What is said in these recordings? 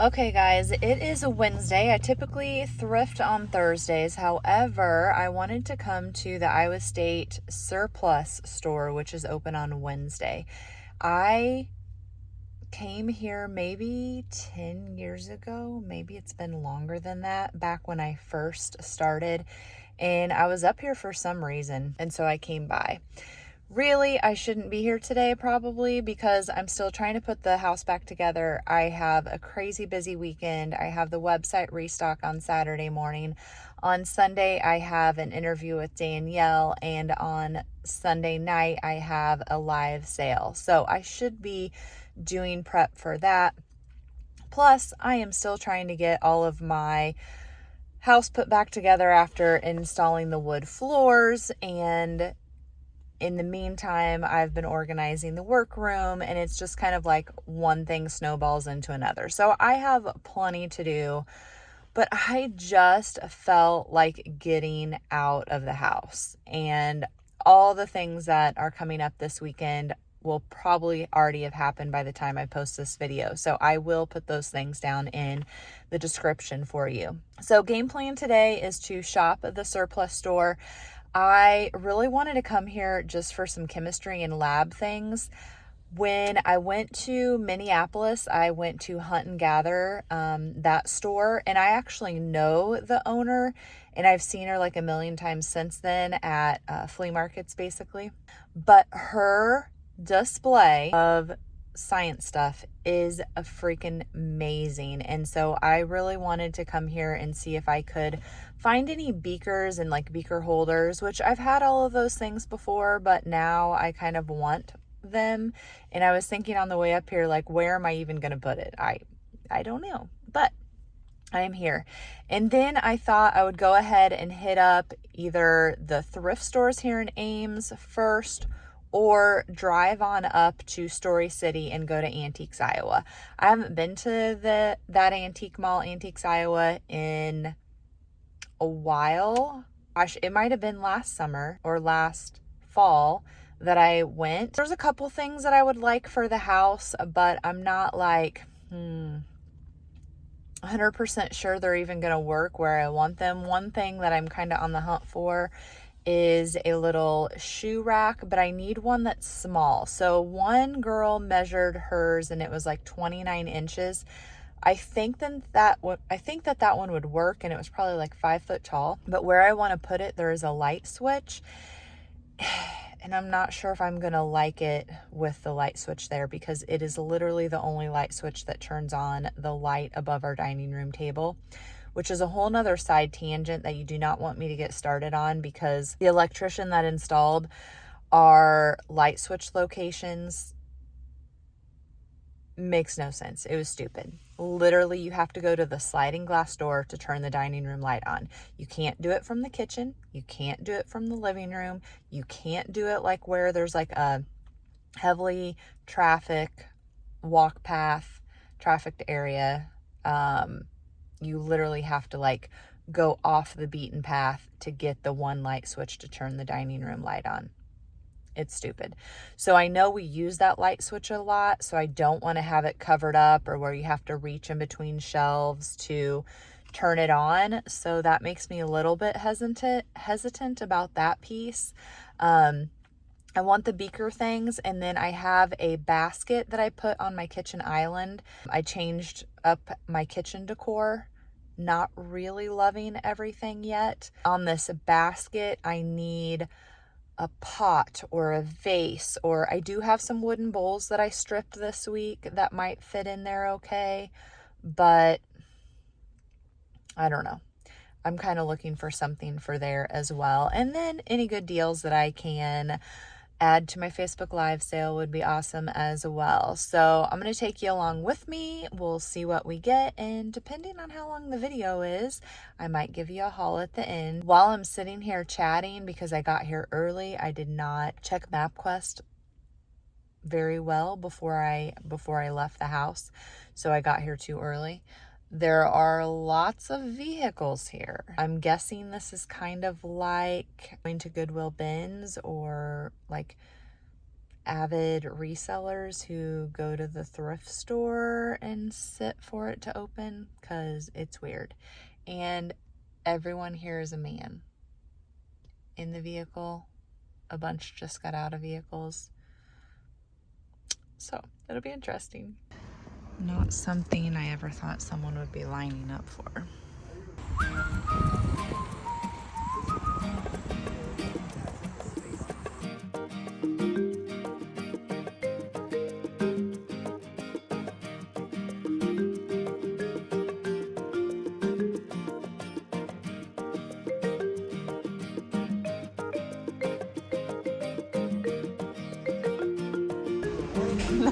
Okay, guys, it is a Wednesday. I typically thrift on Thursdays. However, I wanted to come to the Iowa State Surplus store, which is open on Wednesday. I came here maybe 10 years ago. Maybe it's been longer than that, back when I first started. And I was up here for some reason, and so I came by. Really, I shouldn't be here today probably because I'm still trying to put the house back together. I have a crazy busy weekend. I have the website restock on Saturday morning. On Sunday, I have an interview with Danielle, and on Sunday night, I have a live sale. So I should be doing prep for that. Plus, I am still trying to get all of my house put back together after installing the wood floors, and in the meantime, I've been organizing the workroom, and it's just kind of like one thing snowballs into another. So I have plenty to do, but I just felt like getting out of the house. And all the things that are coming up this weekend will probably already have happened by the time I post this video. So I will put those things down in the description for you. So game plan today is to shop at the surplus store. I really wanted to come here just for some chemistry and lab things. When I went to Minneapolis, I went to Hunt and Gather, that store, and I actually know the owner, and I've seen her like a million times since then at flea markets, basically. But her display of science stuff is a freaking amazing, and so I really wanted to come here and see if I could find any beakers and like beaker holders, which I've had all of those things before, but now I kind of want them. And I was thinking on the way up here, like, where am I even going to put it? I don't know, but I am here. And then I thought I would go ahead and hit up either the thrift stores here in Ames first, or drive on up to Story City and go to Antiques, Iowa. I haven't been to that antique mall, Antiques, Iowa, in a while. Gosh, it might have been last summer or last fall that I went. There's a couple things that I would like for the house, but I'm not like 100% sure they're even going to work where I want them. One thing that I'm kind of on the hunt for is a little shoe rack, but I need one that's small. So one girl measured hers and it was like 29 inches. I think that one would work, and it was probably like 5 foot tall. But where I want to put it, there is a light switch, and I'm not sure if I'm going to like it with the light switch there, because it is literally the only light switch that turns on the light above our dining room table, which is a whole nother side tangent that you do not want me to get started on, because the electrician that installed our light switch locations makes no sense. It was stupid. Literally, you have to go to the sliding glass door to turn the dining room light on. You can't do it from the kitchen. You can't do it from the living room. You can't do it like where there's like a heavily trafficked walk path, trafficked area. You literally have to like go off the beaten path to get the one light switch to turn the dining room light on. It's stupid. So I know we use that light switch a lot, so I don't want to have it covered up or where you have to reach in between shelves to turn it on. So that makes me a little bit hesitant about that piece. I want the beaker things, and then I have a basket that I put on my kitchen island. I changed up my kitchen decor. Not really loving everything yet. On this basket, I need a pot or a vase, or I do have some wooden bowls that I stripped this week that might fit in there okay, but I don't know. I'm kind of looking for something for there as well. And then any good deals that I can add to my Facebook Live sale would be awesome as well. So I'm going to take you along with me. We'll see what we get, and depending on how long the video is, I might give you a haul at the end. While I'm sitting here chatting, because I got here early, I did not check MapQuest very well before I left the house, so I got here too early. There are lots of vehicles here. I'm guessing this is kind of like going to Goodwill bins or like avid resellers who go to the thrift store and sit for it to open because it's weird. And everyone here is a man in the vehicle. A bunch just got out of vehicles. So it'll be interesting. Not something I ever thought someone would be lining up for.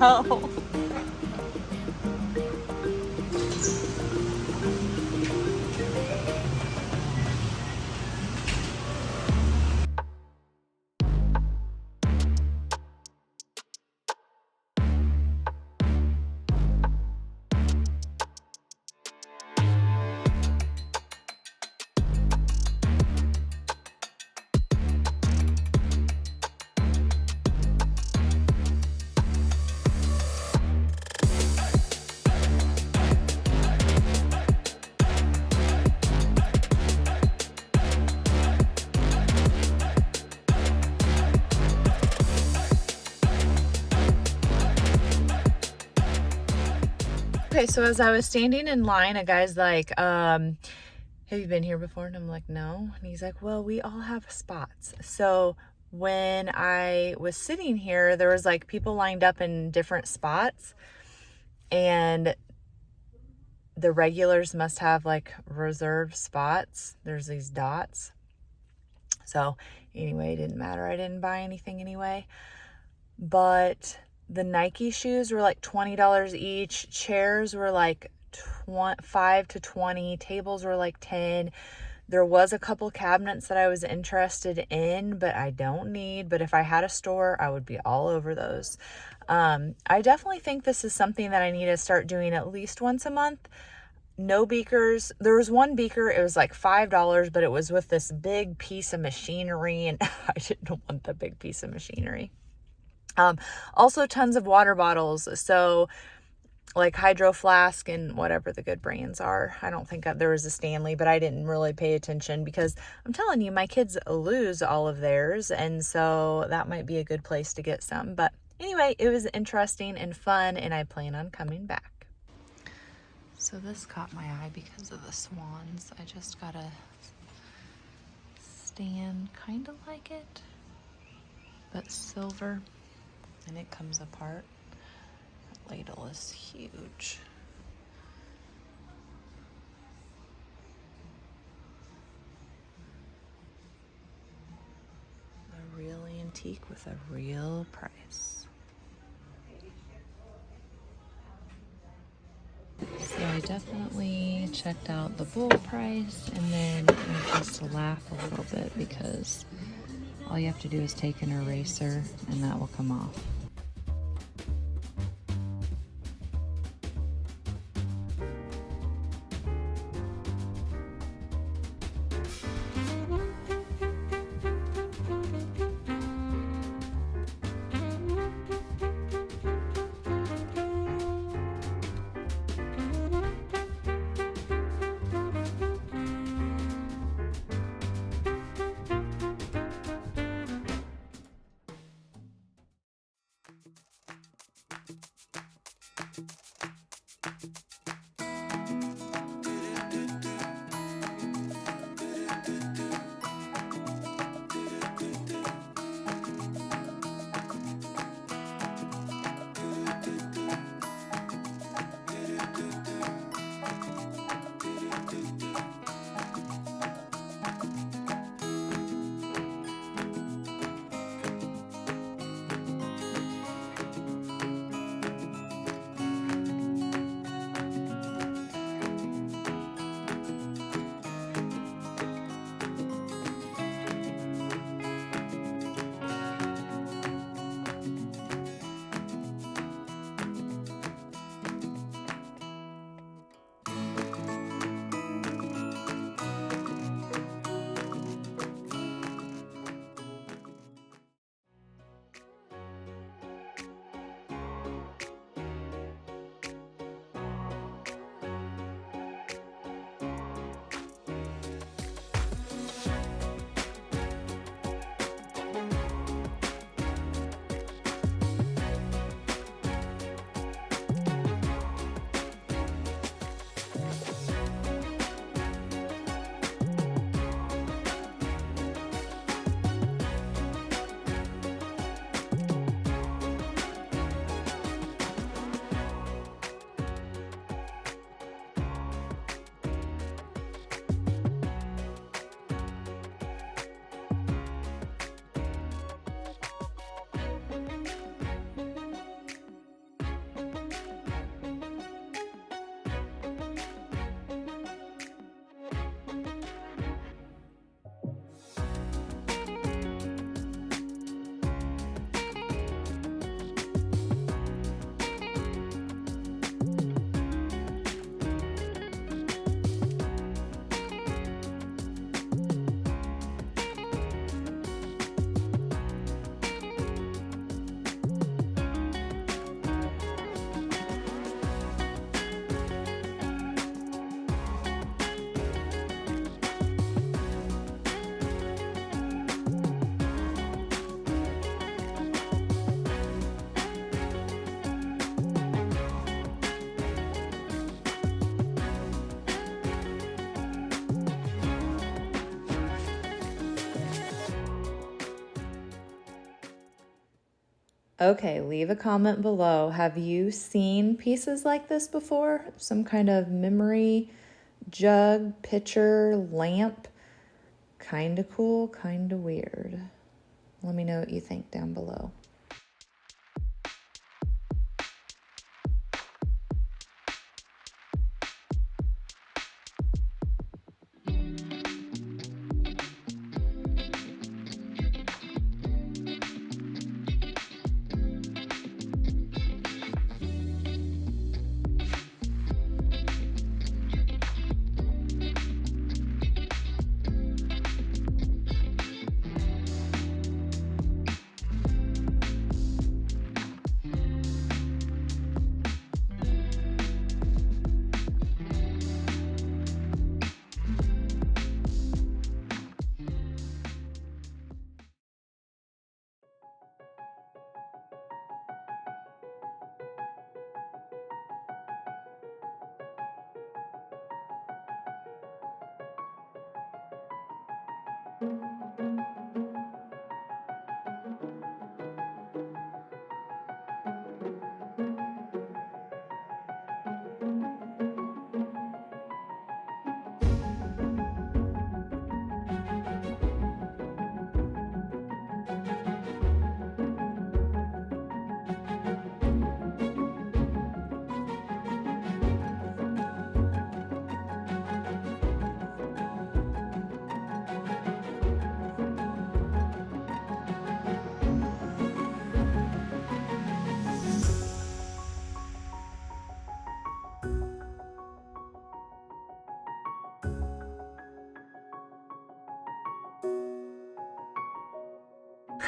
No. Okay, so as I was standing in line, a guy's like, have you been here before? And I'm like, no. And he's like, well, we all have spots. So when I was sitting here, there was like people lined up in different spots, and the regulars must have like reserved spots. There's these dots. So anyway, it didn't matter. I didn't buy anything anyway. But the Nike shoes were like $20 each. Chairs were like $5 to $20. Tables were like $10. There was a couple cabinets that I was interested in, but I don't need. But if I had a store, I would be all over those. I definitely think this is something that I need to start doing at least once a month. No beakers. There was one beaker, it was like $5, but it was with this big piece of machinery, and I didn't want the big piece of machinery. Also tons of water bottles. So like Hydro Flask and whatever the good brands are. I don't think there was a Stanley, but I didn't really pay attention because I'm telling you, my kids lose all of theirs. And so that might be a good place to get some. But anyway, it was interesting and fun, and I plan on coming back. So this caught my eye because of the swans. I just got a stand kind of like it, but silver. And it comes apart. That ladle is huge. A real antique with a real price. So I definitely checked out the bull price, and then I just laugh a little bit because all you have to do is take an eraser and that will come off. Okay, leave a comment below. Have you seen pieces like this before? Some kind of memory jug, pitcher, lamp. Kind of cool, kind of weird. Let me know what you think down below.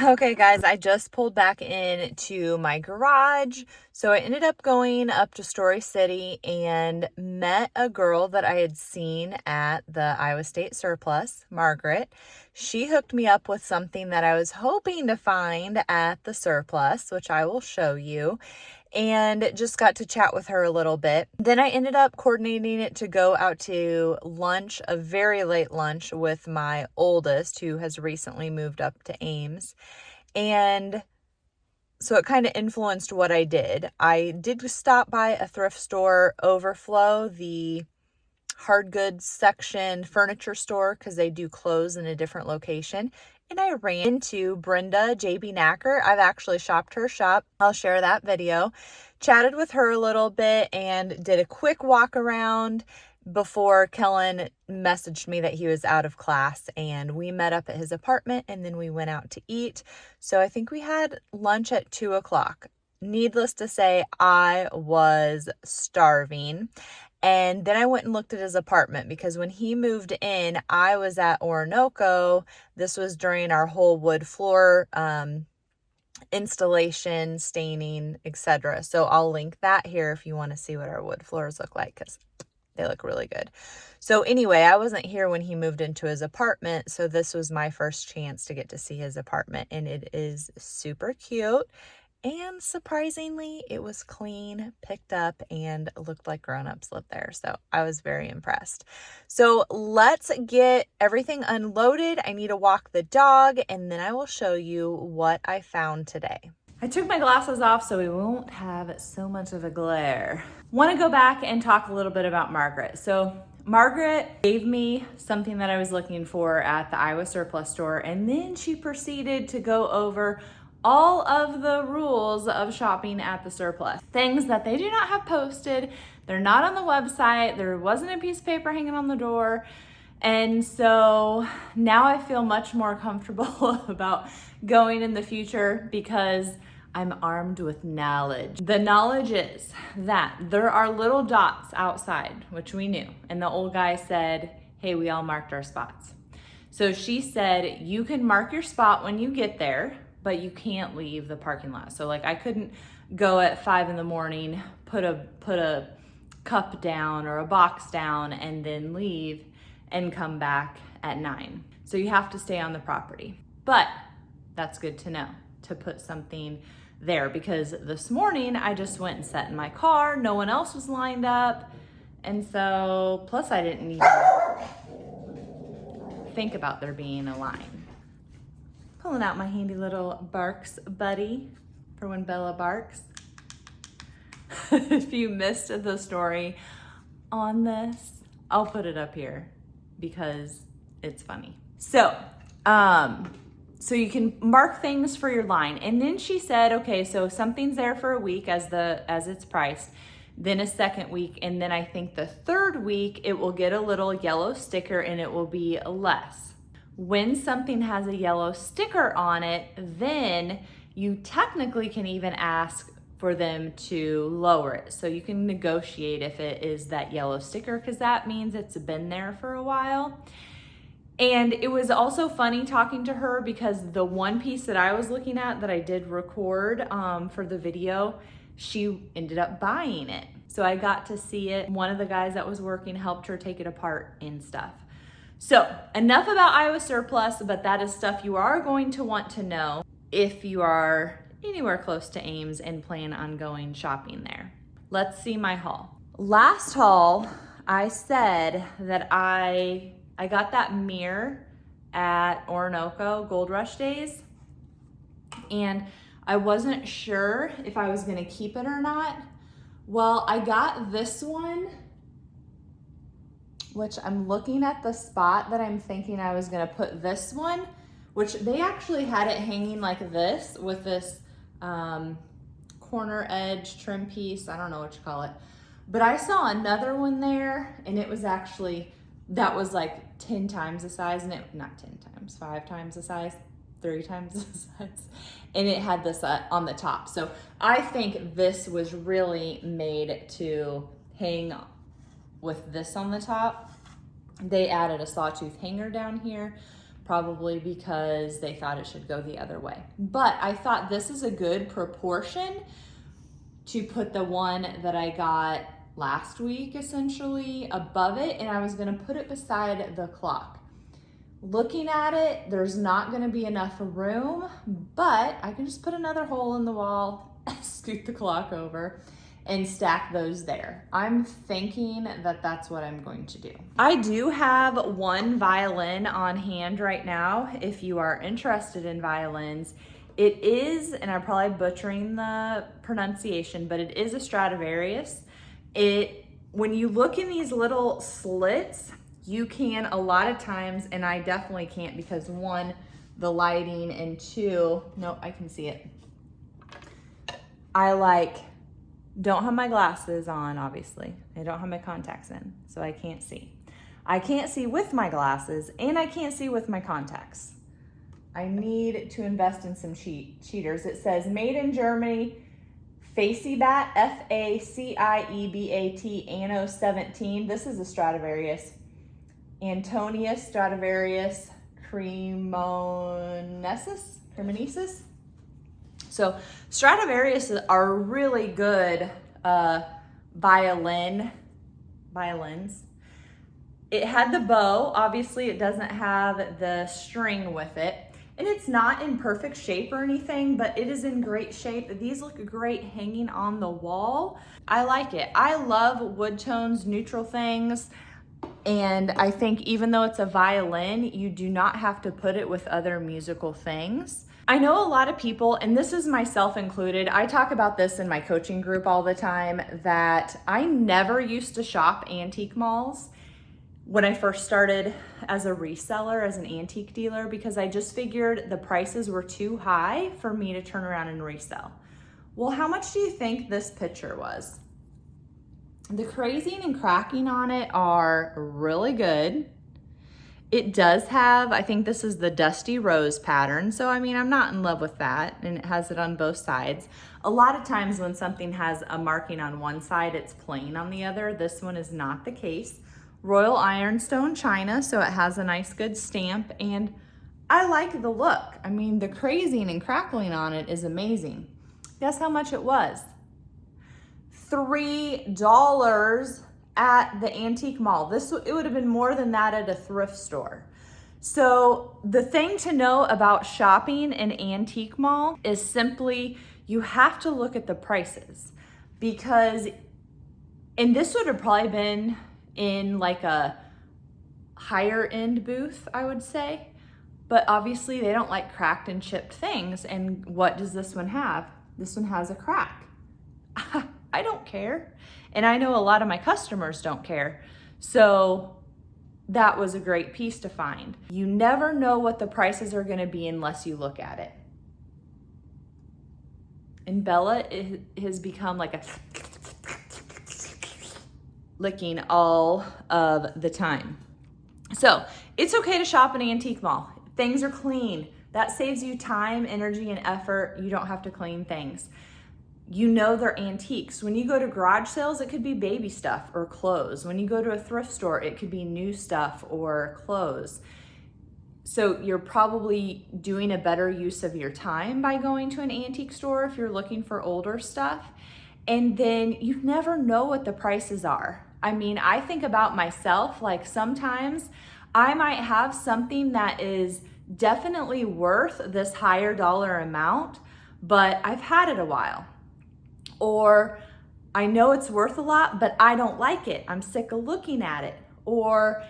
Okay, guys, I just pulled back into my garage. So I ended up going up to Story City and met a girl that I had seen at the Iowa State Surplus, Margaret. She hooked me up with something that I was hoping to find at the surplus, which I will show you, and just got to chat with her a little bit. Then I ended up coordinating it to go out to lunch, a very late lunch with my oldest, who has recently moved up to Ames. And so it kind of influenced what I did. I did stop by a thrift store, Overflow, the hard goods section furniture store, because they do clothes in a different location. And I ran into Brenda JB Knacker. I've actually shopped her shop. I'll share that video. Chatted with her a little bit and did a quick walk around before Kellen messaged me that he was out of class, and we met up at his apartment and then we went out to eat. So I think we had lunch at 2:00. Needless to say, I was starving. And then I went and looked at his apartment because when he moved in, I was at Orinoco. This was during our whole wood floor installation, staining, etc. So I'll link that here if you want to see what our wood floors look like, because they look really good. So anyway, I wasn't here when he moved into his apartment, so this was my first chance to get to see his apartment, and it is super cute. And surprisingly, it was clean, picked up, and looked like grown-ups lived there. So I was very impressed. So let's get everything unloaded. I need to walk the dog, and then I will show you what I found today. I took my glasses off so we won't have so much of a glare. Want to go back and talk a little bit about Margaret. So Margaret gave me something that I was looking for at the Iowa Surplus store, and then she proceeded to go over all of the rules of shopping at the surplus. Things that they do not have posted, they're not on the website, there wasn't a piece of paper hanging on the door. And so now I feel much more comfortable about going in the future because I'm armed with knowledge. The knowledge is that there are little dots outside, which we knew. And the old guy said, hey, we all marked our spots. So she said, you can mark your spot when you get there, but you can't leave the parking lot. So like I couldn't go at 5 a.m, put a cup down or a box down and then leave and come back at 9. So you have to stay on the property. But that's good to know, to put something there, because this morning I just went and sat in my car. No one else was lined up. And so, plus I didn't even think about there being a line. Pulling out my handy little BarxBuddy for when Bella barks. If you missed the story on this, I'll put it up here because it's funny. So you can mark things for your line. And then she said, okay, so something's there for a week as it's priced, then a second week, and then I think the third week it will get a little yellow sticker and it will be less. When something has a yellow sticker on it, then you technically can even ask for them to lower it. So you can negotiate if it is that yellow sticker, because that means it's been there for a while. And it was also funny talking to her because the one piece that I was looking at that I did record for the video, she ended up buying it. So I got to see it. One of the guys that was working helped her take it apart and stuff. So enough about Iowa Surplus, but that is stuff you are going to want to know if you are anywhere close to Ames and plan on going shopping there. Let's see my haul. Last haul, I said that I got that mirror at Orinoco Gold Rush Days, and I wasn't sure if I was gonna keep it or not. Well, I got this one, which I'm looking at the spot that I'm thinking I was gonna put this one, which they actually had it hanging like this with this corner edge trim piece. I don't know what you call it, but I saw another one there, and it was actually, that was like 10 times the size, and it, not 10 times, 5 times the size, 3 times the size, and it had this on the top. So I think this was really made to hang with this on the top. They added a sawtooth hanger down here, probably because they thought it should go the other way. But I thought this is a good proportion to put the one that I got last week essentially above it, and I was gonna put it beside the clock. Looking at it, there's not gonna be enough room, but I can just put another hole in the wall, scoot the clock over, and stack those there. I'm thinking that that's what I'm going to do. I do have one violin on hand right now if you are interested in violins. It is, and I'm probably butchering the pronunciation, but it is a Stradivarius. When you look in these little slits, you can a lot of times, and I definitely can't because one, the lighting, and two, no, I can see it. I don't have my glasses on, obviously. I don't have my contacts in, so I can't see. I can't see with my glasses, and I can't see with my contacts. I need to invest in some cheaters. It says made in Germany, Faciebat, F-A-C-I-E-B-A-T, Anno 17. This is a Stradivarius. Antonius Stradivarius Cremonesis. So Stradivarius are really good violins. It had the bow. Obviously, it doesn't have the string with it. And it's not in perfect shape or anything, but it is in great shape. These look great hanging on the wall. I like it. I love wood tones, neutral things. And I think even though it's a violin, you do not have to put it with other musical things. I know a lot of people, and this is myself included, I talk about this in my coaching group all the time, that I never used to shop antique malls when I first started as a reseller, as an antique dealer, because I just figured the prices were too high for me to turn around and resell. Well, how much do you think this picture was? The crazing and cracking on it are really good. It does have, I think this is the Dusty Rose pattern. So, I mean, I'm not in love with that, and it has it on both sides. A lot of times when something has a marking on one side, it's plain on the other. This one is not the case. Royal Ironstone China, so it has a nice good stamp, and I like the look. I mean, the crazing and crackling on it is amazing. Guess how much it was? $3 at the antique mall. It would have been more than that at a thrift store. So the thing to know about shopping an antique mall is simply you have to look at the prices, because, and this would have probably been in like a higher end booth, I would say, but obviously they don't like cracked and chipped things. And what does this one have? this one has a crack. I don't care. And I know a lot of my customers don't care. So that was a great piece to find. You never know what the prices are gonna be unless you look at it. And Bella has become like a licking all of the time. So it's okay to shop in an antique mall. Things are clean. That saves you time, energy, and effort. You don't have to clean things. You know they're antiques. When you go to garage sales, it could be baby stuff or clothes. When you go to a thrift store, it could be new stuff or clothes. So you're probably doing a better use of your time by going to an antique store if you're looking for older stuff. And then you never know what the prices are. I mean, I think about myself, like sometimes I might have something that is definitely worth this higher dollar amount, but I've had it a while. Or I know it's worth a lot, but I don't like it. I'm sick of looking at it. Or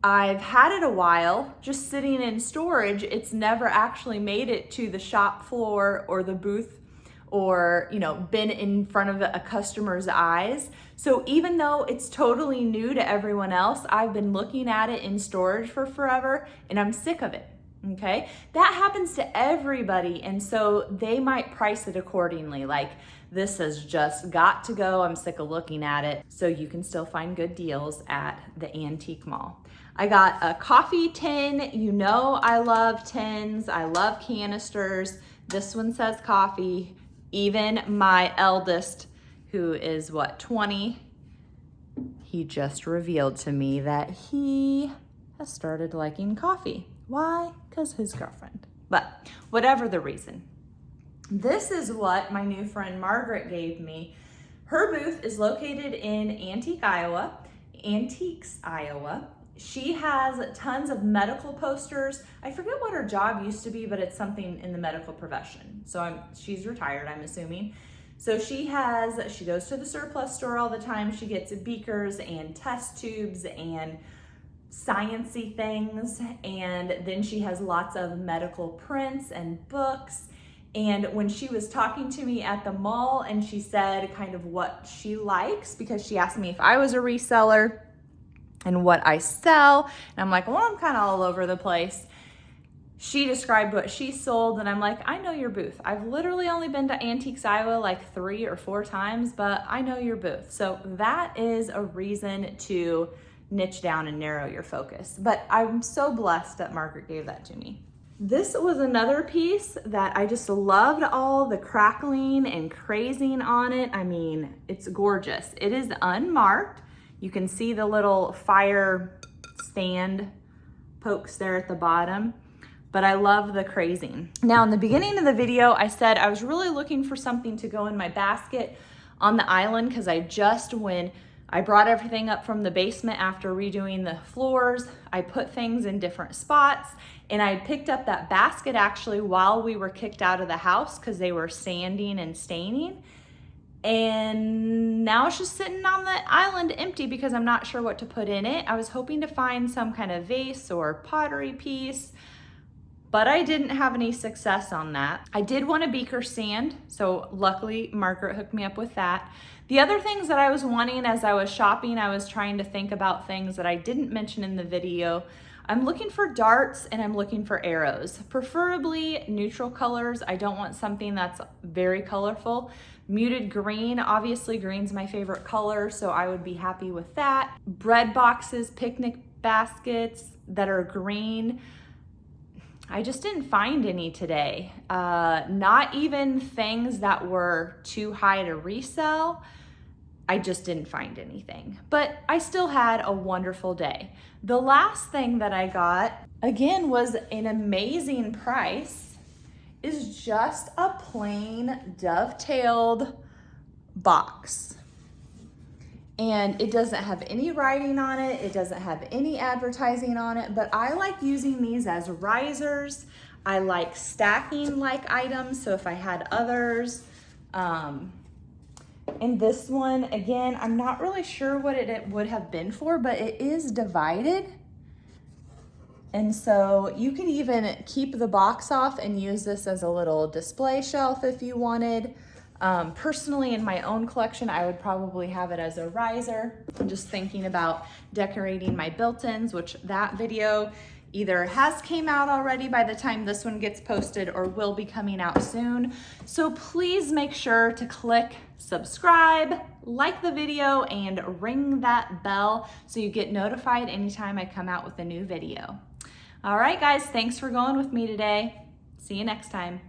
I've had it a while, just sitting in storage. It's never actually made it to the shop floor or the booth or, you know, been in front of a customer's eyes. So even though it's totally new to everyone else, I've been looking at it in storage for forever and I'm sick of it. Okay, that happens to everybody, and so they might price it accordingly. Like, this has just got to go, I'm sick of looking at it. So you can still find good deals at the antique mall. I got a coffee tin. You know I love tins, I love canisters. This one says coffee. Even my eldest, who is what, 20, he just revealed to me that he has started liking coffee. Why? Because his girlfriend. But whatever the reason. This is what my new friend Margaret gave me. Her booth is located in Antiques, Iowa. She has tons of medical posters. I forget what her job used to be, but it's something in the medical profession. So she's retired, I'm assuming. So she goes to the surplus store all the time. She gets beakers and test tubes and science-y things, and then she has lots of medical prints and books. And when she was talking to me at the mall and she said kind of what she likes, because she asked me if I was a reseller and what I sell, and I'm like, well, I'm kind of all over the place. She described what she sold, and I'm like, I know your booth. I've literally only been to Antiques, Iowa like 3 or 4 times, but I know your booth. So that is a reason to niche down and narrow your focus. But I'm so blessed that Margaret gave that to me. This was another piece that I just loved, all the crackling and crazing on it. I mean, it's gorgeous. It is unmarked. You can see the little fire stand pokes there at the bottom, but I love the crazing. Now, in the beginning of the video, I said I was really looking for something to go in my basket on the island, because when I brought everything up from the basement after redoing the floors, I put things in different spots, and I picked up that basket actually while we were kicked out of the house because they were sanding and staining. And now it's just sitting on the island empty because I'm not sure what to put in it. I was hoping to find some kind of vase or pottery piece, but I didn't have any success on that. I did want a beaker stand, so luckily Margaret hooked me up with that. The other things that I was wanting as I was shopping, I was trying to think about things that I didn't mention in the video. I'm looking for darts and I'm looking for arrows, preferably neutral colors. I don't want something that's very colorful. Muted green, obviously green's my favorite color, so I would be happy with that. Bread boxes, picnic baskets that are green. I just didn't find any today. Not even things that were too high to resell. I just didn't find anything, but I still had a wonderful day. The last thing that I got, again, was an amazing price, is just a plain dovetailed box. And it doesn't have any writing on it. It doesn't have any advertising on it, but I like using these as risers. I like stacking like items, so if I had others. And this one, again, I'm not really sure what it would have been for, but it is divided. And so you could even keep the box off and use this as a little display shelf if you wanted. Personally, in my own collection, I would probably have it as a riser. I'm just thinking about decorating my built-ins, which that video either has came out already by the time this one gets posted or will be coming out soon. So please make sure to click subscribe, like the video, and ring that bell so you get notified anytime I come out with a new video. All right, guys, thanks for going with me today. See you next time.